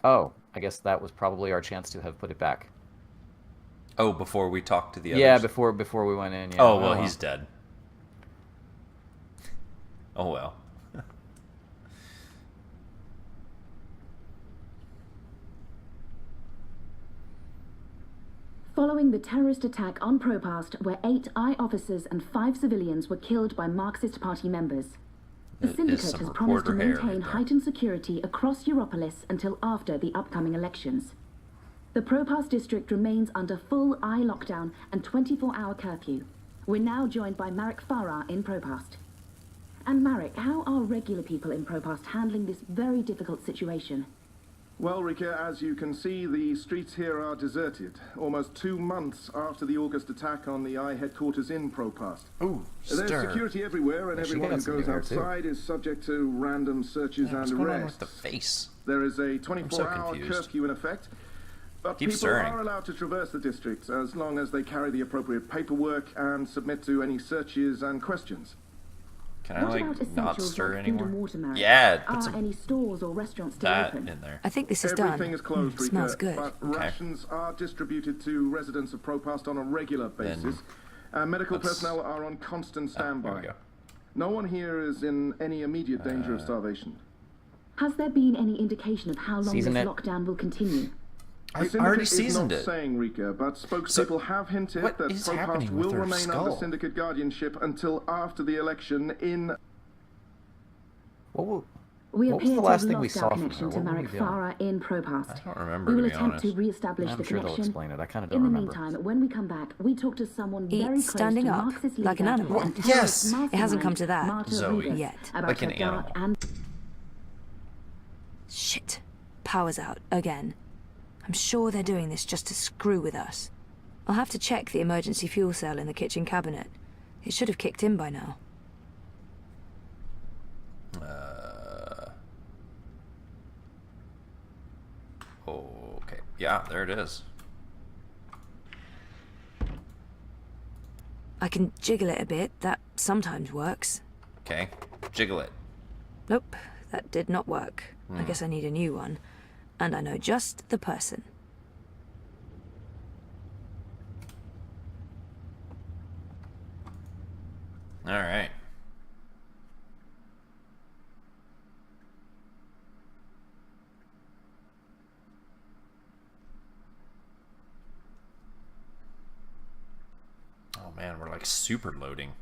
Oh, I guess that was probably our chance to have put it back. Oh, before we talk to the Yeah, others. before we went in. Yeah. Oh, well, Oh he's well. dead. Oh, well. Following the terrorist attack on Propast, where 8 I officers and 5 civilians were killed by Marxist Party members, the It is syndicate some has promised to reporter hair maintain right there. heightened security across Europolis until after the upcoming elections. The Propast district remains under full eye lockdown and 24-hour curfew. We're now joined by Marek Farah in Propast. And Marek, how are regular people in Propast handling this very difficult situation? Well, Rika, as you can see, the streets here are deserted, almost 2 months after the August attack on the I headquarters in Propast. Ooh, There's stir. security everywhere, and Yeah, she everyone got who some goes new hair, too. outside is subject to random searches Yeah, what's and going on arrests. with the face? There is a so 24-hour confused. curfew in effect, but Keep people stirring. are allowed to traverse the district as long as they carry the appropriate paperwork and submit to any searches and questions. Can I, What like, about not essentials stir like food anymore? and water, Marek? Yeah, put Are some any stores or restaurants still that open? in there. I think this is Everything done. is closed, Rika, Smells good. but Okay. rations are distributed to residents of Propast on a regular basis. Medical let's- personnel are on constant Here standby. we go. No one here is in any immediate danger of starvation. Has there been any indication of how long Season this it. lockdown will continue? The I syndicate already is seasoned not it. saying, Rika, but spokespeople have hinted what that is Propast happening with will her remain under skull? syndicate guardianship until after the election in... We What was appear the to last have thing we lost saw our from connection her? to What were we Marek doing? Farah in Propast. I don't remember, We to will be attempt to honest. re-establish I'm the sure they'll connection. explain it. I kind of don't In the remember. meantime, when we come back, we talk to someone Eat very close standing to up, Marxist like an leader animal. and Yes! terrorist It hasn't come to mastermind, that. Marta Zoe. Rubis, Yet. about Like her an dark animal. and Shit. Power's out again. I'm sure they're doing this just to screw with us. I'll have to check the emergency fuel cell in the kitchen cabinet. It should have kicked in by now. Okay. Yeah, there it is. I can jiggle it a bit. That sometimes works. Okay. Jiggle it. Nope, that did not work. I guess I need a new one. And I know just the person. All right. Oh man, we're like super loading.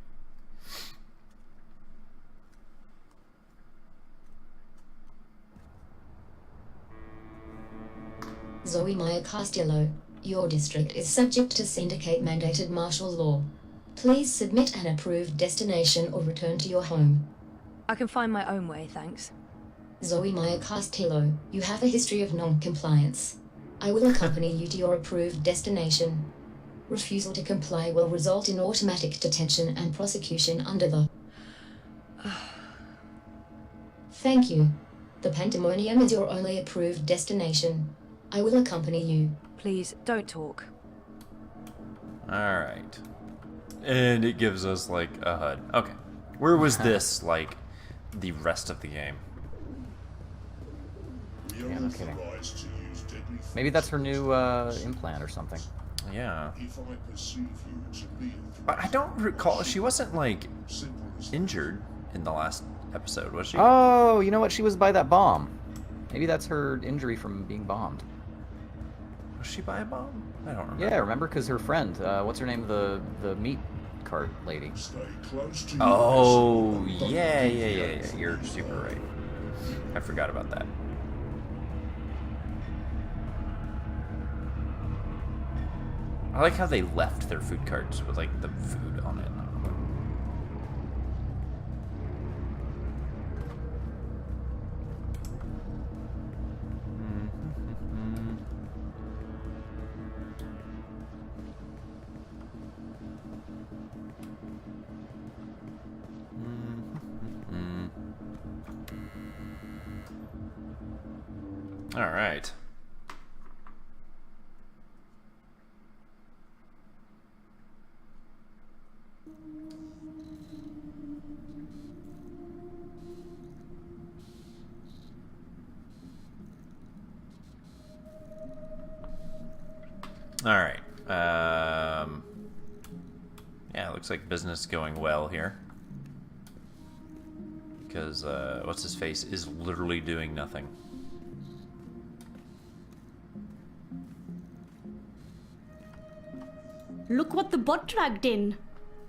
Zoe Maya Castillo, your district is subject to syndicate-mandated martial law. Please submit an approved destination or return to your home. I can find my own way, thanks. Zoe Maya Castillo, you have a history of non-compliance. I will accompany you to your approved destination. Refusal to comply will result in automatic detention and prosecution under the... Thank you. The Pandemonium is your only approved destination. I will accompany you. Please, don't talk. All right. And it gives us like a HUD. Okay. Where was this like the rest of the game? Yeah, no kidding. Maybe that's her new implant or something. Yeah. If I perceive you to be But I don't recall. She wasn't like injured in the last episode, was she? Oh, you know what? She was by that bomb. Maybe that's her injury from being bombed. Was she by a bomb? I don't remember. Yeah, remember? Because her friend, what's her name? The meat cart lady. stay close to Oh, your yeah. You're super right. I forgot about that. I like how they left their food carts with like the food on it. All right. Alright. Yeah, it looks like business is going well here. Because, what's his face is literally doing nothing. Look what the bot dragged in.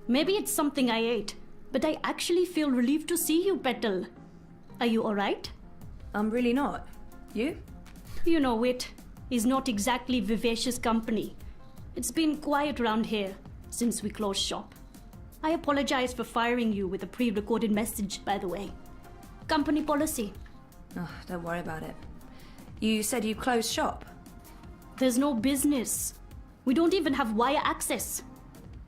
Maybe it's something I ate, but I actually feel relieved to see you, Petal. Are you alright? I'm really not. You? You know it is not exactly vivacious company. It's been quiet around here since we closed shop. I apologize for firing you with a pre-recorded message, by the way. Company policy. Oh, don't worry about it. You said you closed shop. There's no business. We don't even have wire access.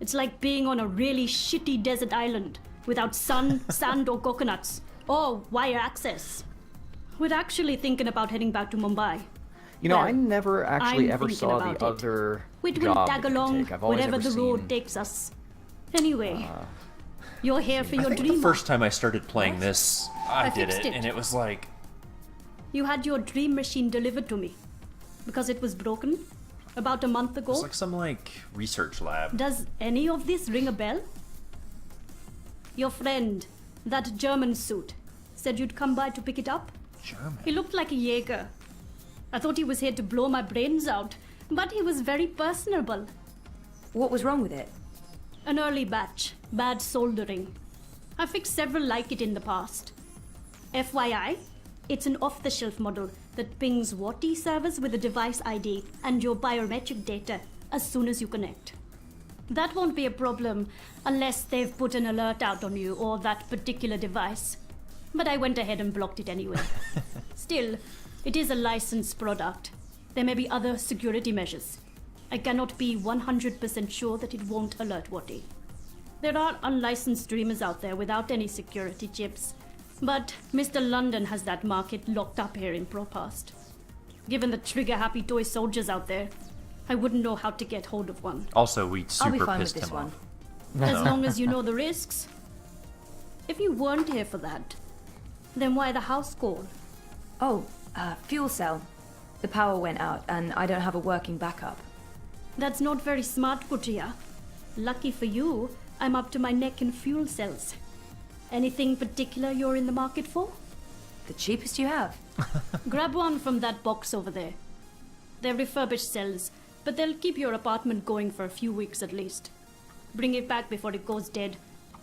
It's like being on a really shitty desert island without sun, sand or coconuts. Or wire access. We're actually thinking about heading back to Mumbai. You know, Well, I never actually I'm ever thinking saw about the it. other We'd job tag that you along take. I've always wherever ever the road seen- takes us. Anyway, you're here for I your think dream. the first time I started playing this, I did fixed it, it. and it was like... You had your dream machine delivered to me because it was broken about a month ago. It's like some, research lab. Does any of this ring a bell? Your friend, that German suit, said you'd come by to pick it up. German? He looked like a Jaeger. I thought he was here to blow my brains out, but he was very personable. What was wrong with it? An early batch, bad soldering. I fixed several like it in the past. FYI, it's an off-the-shelf model that pings WATI servers with a device ID and your biometric data as soon as you connect. That won't be a problem unless they've put an alert out on you or that particular device. But I went ahead and blocked it anyway. Still, it is a licensed product. There may be other security measures. I cannot be 100% sure that it won't alert WATI. There are unlicensed dreamers out there without any security chips, but Mr. London has that market locked up here in Propast. Given the trigger-happy toy soldiers out there, I wouldn't know how to get hold of one. Also, we I'll be super fine with pissed this him one. off. As long as you know the risks. If you weren't here for that, then why the house call? Oh, fuel cell. The power went out and I don't have a working backup. That's not very smart, Kutia. Lucky for you, I'm up to my neck in fuel cells. Anything particular you're in the market for? The cheapest you have. Grab one from that box over there. They're refurbished cells, but they'll keep your apartment going for a few weeks at least. Bring it back before it goes dead.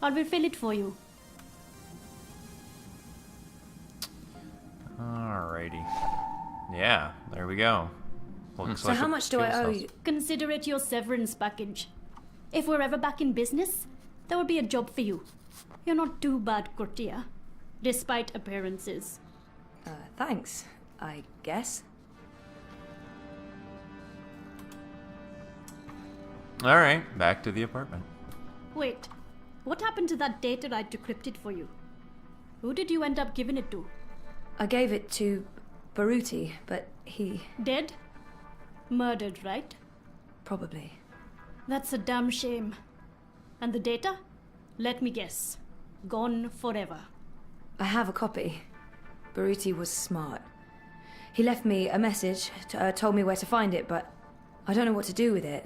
I'll refill it for you. Alrighty. Yeah, there we go. Looks So like how a much do I fuel owe cell. you? Consider it your severance package. If we're ever back in business, there will be a job for you. You're not too bad, Kurtia, despite appearances. Thanks, I guess. Alright, back to the apartment. Wait, what happened to that data I decrypted for you? Who did you end up giving it to? I gave it to Baruti, but he... Dead? Murdered, right? probably. That's a damn shame. And the data? Let me guess. Gone forever. I have a copy. Baruti was smart. He left me a message, told me where to find it, but I don't know what to do with it.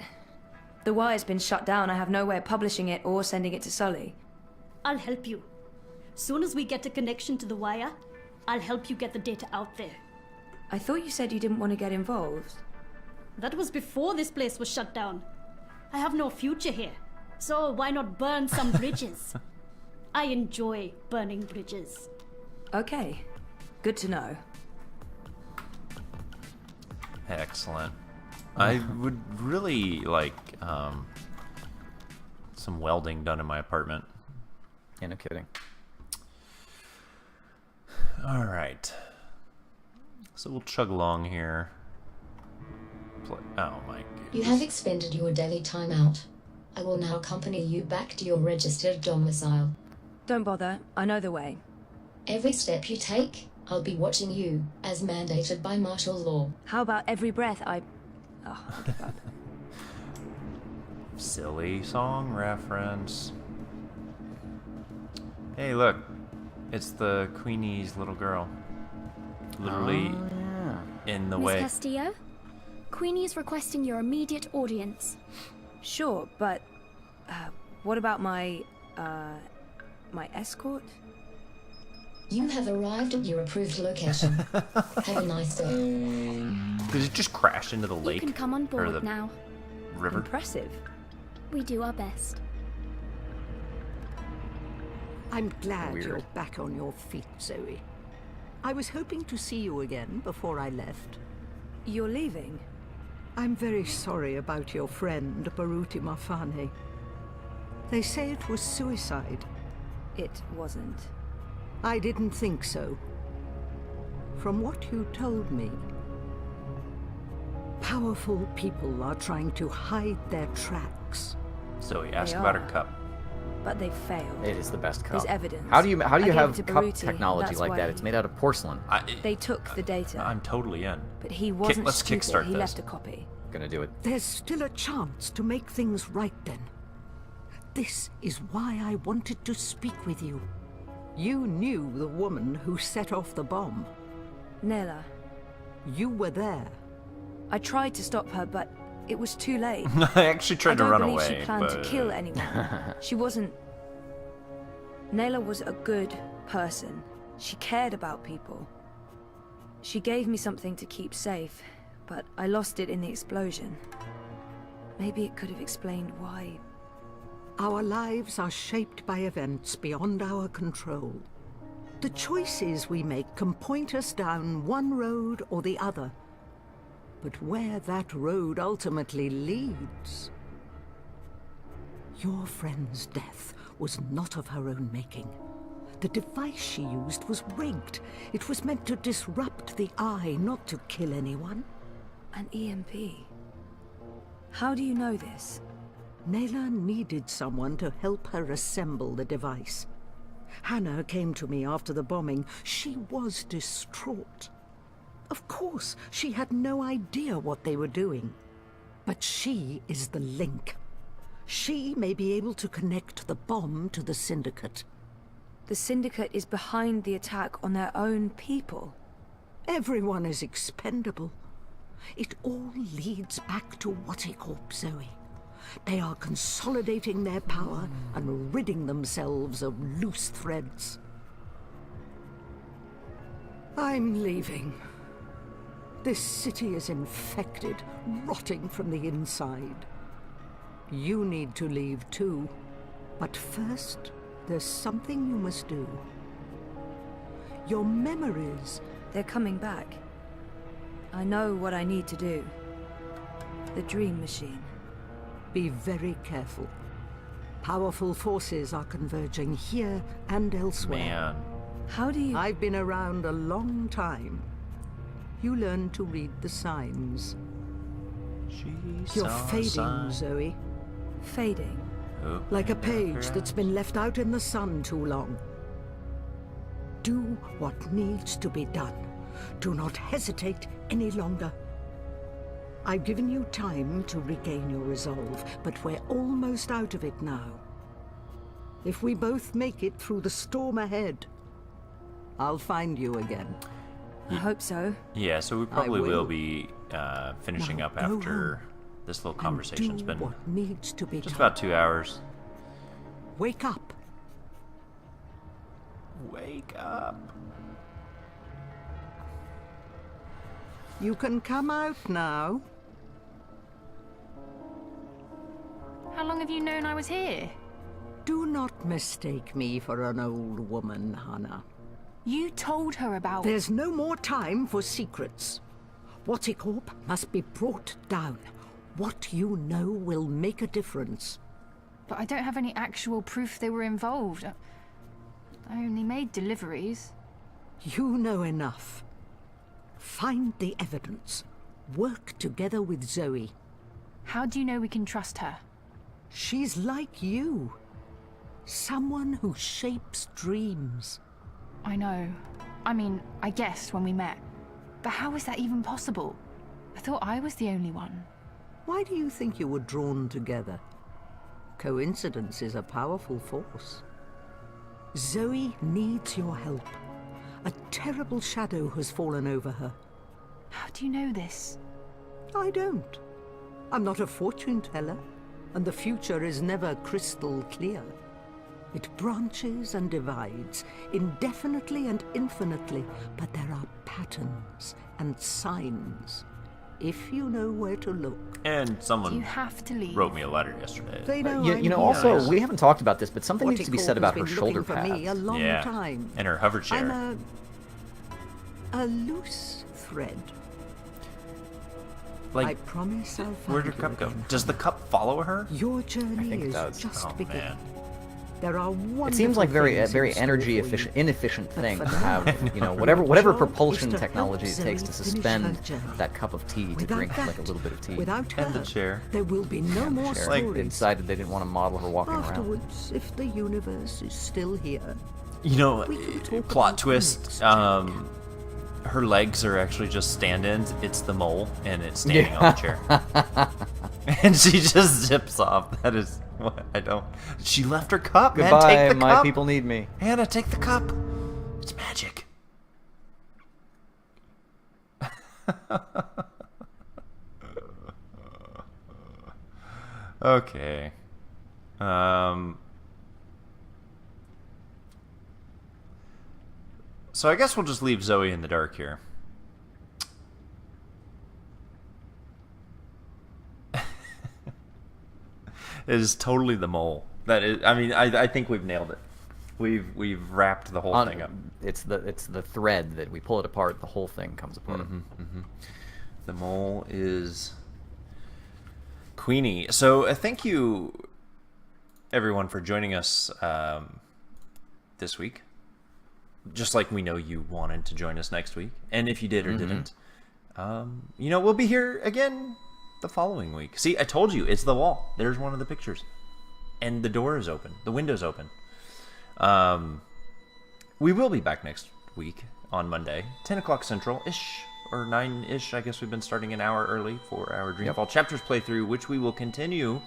The wire's been shut down. I have no way of publishing it or sending it to Sully. I'll help you. Soon as we get a connection to the wire, I'll help you get the data out there. I thought you said you didn't want to get involved. That was before this place was shut down. I have no future here, so why not burn some bridges? I enjoy burning bridges. Okay, good to know. Excellent. I would really like some welding done in my apartment. Yeah, no kidding. All right. So we'll chug along here. Oh my goodness. You have expended your daily timeout. I will now accompany you back to your registered domicile. Don't bother, I know the way. Every step you take, I'll be watching you, as mandated by martial law. How about every breath I... Oh, I'll give up. Silly song reference. Hey, look. It's the Queenie's little girl. Literally Oh, yeah. in the Miss way. Castillo? Queenie is requesting your immediate audience. Sure, but what about my escort? You have arrived at your approved location. Have a nice day. Did it just crash into the lake? You can come on or board the now. river? Impressive. We do our best. I'm glad Weird. you're back on your feet, Zoe. I was hoping to see you again before I left. You're leaving? I'm very sorry about your friend, Baruti Mafane. They say it was suicide. It wasn't. I didn't think so. From what you told me, powerful people are trying to hide their tracks. Zoe, ask They about are. her cup. But they failed. It is the best cup. There's evidence. How do you I gave have it to cup Baruti, technology that's like why that? It's made out of porcelain. They took the data. I'm totally in. But he wasn't let's stupid. kickstart He this. left a copy. Gonna do it. There's still a chance to make things right then. This is why I wanted to speak with you. You knew the woman who set off the bomb. Nella. You were there. I tried to stop her, but it was too late. I actually tried to run I don't away. believe she planned but... to kill anyone. She wasn't... Nayla was a good person. She cared about people. She gave me something to keep safe, but I lost it in the explosion. Maybe it could have explained why... Our lives are shaped by events beyond our control. The choices we make can point us down one road or the other. But where that road ultimately leads... Your friend's death was not of her own making. The device she used was rigged. It was meant to disrupt the eye, not to kill anyone. An EMP. How do you know this? Nayla needed someone to help her assemble the device. Hannah came to me after the bombing. She was distraught. Of course, she had no idea what they were doing. But she is the link. She may be able to connect the bomb to the Syndicate. The Syndicate is behind the attack on their own people. Everyone is expendable. It all leads back to Watticorp, Zoe. They are consolidating their power and ridding themselves of loose threads. I'm leaving. This city is infected, rotting from the inside. You need to leave too. But first, there's something you must do. Your memories... They're coming back. I know what I need to do. The dream machine. Be very careful. Powerful forces are converging here and elsewhere. Man. How do you... I've been around a long time. You learn to read the signs. You're fading, Zoe. Fading? Like a page that's been left out in the sun too long. Do what needs to be done. Do not hesitate any longer. I've given you time to regain your resolve, but we're almost out of it now. If we both make it through the storm ahead, I'll find you again. I hope so. Yeah, so we probably will. will be finishing Now up go after home this little and conversation's do been what needs to be just done. about 2 hours. Wake up. Wake up. You can come out now. How long have you known I was here? Do not mistake me for an old woman, Hannah. You told her about... There's no more time for secrets. Watticorp must be brought down. What you know will make a difference. But I don't have any actual proof they were involved. I only made deliveries. You know enough. Find the evidence. Work together with Zoe. How do you know we can trust her? She's like you. Someone who shapes dreams. I know. I mean, I guessed when we met. But how is that even possible? I thought I was the only one. Why do you think you were drawn together? Coincidence is a powerful force. Zoe needs your help. A terrible shadow has fallen over her. How do you know this? I don't. I'm not a fortune teller, and the future is never crystal clear. It branches and divides, indefinitely and infinitely, but there are patterns and signs, if you know where to look. And someone You have to leave. wrote me a letter yesterday. They know You know, I'm also, here. we haven't talked about this, but something needs to be said Horticulture's about her been shoulder looking for me a pads. long Yeah, time. and her hover chair. I'm a loose thread. I Like, promise I'll find where'd her you cup go? again. Does the cup follow her? Your journey think it is does. just Oh, beginning. man. There are It seems like wonderful things very in store energy for efficient, you. inefficient But thing for to now, have, your whatever job propulsion is to technology it help takes to Zoe finish suspend her journey. that cup of tea to Without drink that, like a little bit of tea. Without her, And the chair. there will be no more Chair. Like, They stories. decided they didn't want to model her walking around. Afterwards, if the universe is still here, You know, we can talk plot about twist. next chapter. Her legs are actually just stand-ins. It's the mole, and it's standing on the chair. And she just zips off. That is what I don't. She left her cup. Man, Goodbye, take the my cup. people need me. Hannah, take the cup. It's magic. Okay. So I guess we'll just leave Zoe in the dark here. It is totally the mole. That is. I mean, I think we've nailed it. We've wrapped the whole thing up. It's the thread that we pull it apart. The whole thing comes apart. The mole is Queenie. So thank you, everyone, for joining us this week. Just like we know you wanted to join us next week, and if you did or didn't, we'll be here again the following week. See, I told you, it's the wall. There's one of the pictures, and the door is open. The window's open. We will be back next week on Monday, 10 o'clock Central-ish, or 9-ish. I guess we've been starting an hour early for our Dreamfall Chapters playthrough, which we will continue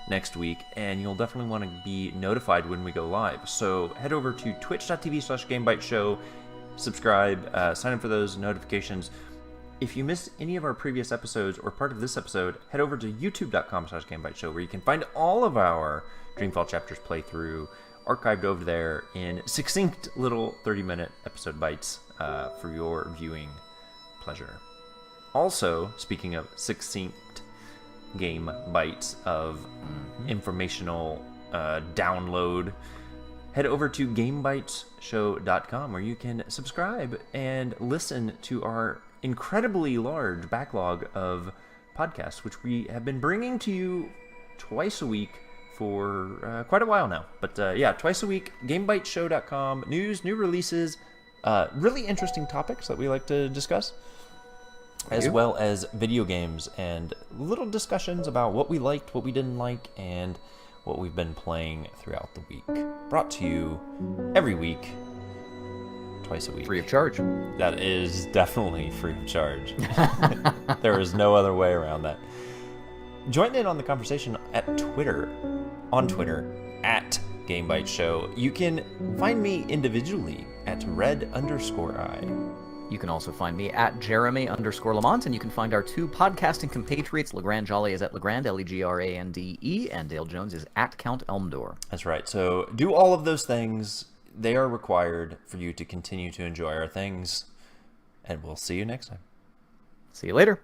next week, and you'll definitely want to be notified when we go live. So head over to twitch.tv/GameBiteShow, subscribe, sign up for those notifications. If you missed any of our previous episodes or part of this episode, head over to youtube.com/GameBiteShow, where you can find all of our Dreamfall Chapters playthrough archived over there in succinct little 30-minute episode bites for your viewing pleasure. Also, speaking of succinct game bites of informational download, head over to GameBitesShow.com, where you can subscribe and listen to our incredibly large backlog of podcasts, which we have been bringing to you twice a week for quite a while now. But twice a week, GameBitesShow.com, news, new releases, really interesting topics that we like to discuss, as well as video games and little discussions about what we liked, what we didn't like, and what we've been playing throughout the week. Brought to you every week, twice a week. Free of charge. That is definitely free of charge. There is no other way around that. Join in on the conversation on Twitter, at GameBitesShow. You can find me individually at red_I. You can also find me at Jeremy_Lamont, and you can find our two podcasting compatriots. Legrand Jolly is at Legrand, Legrande, and Dale Jones is at Count Elmdor. That's right. So do all of those things. They are required for you to continue to enjoy our things. And we'll see you next time. See you later.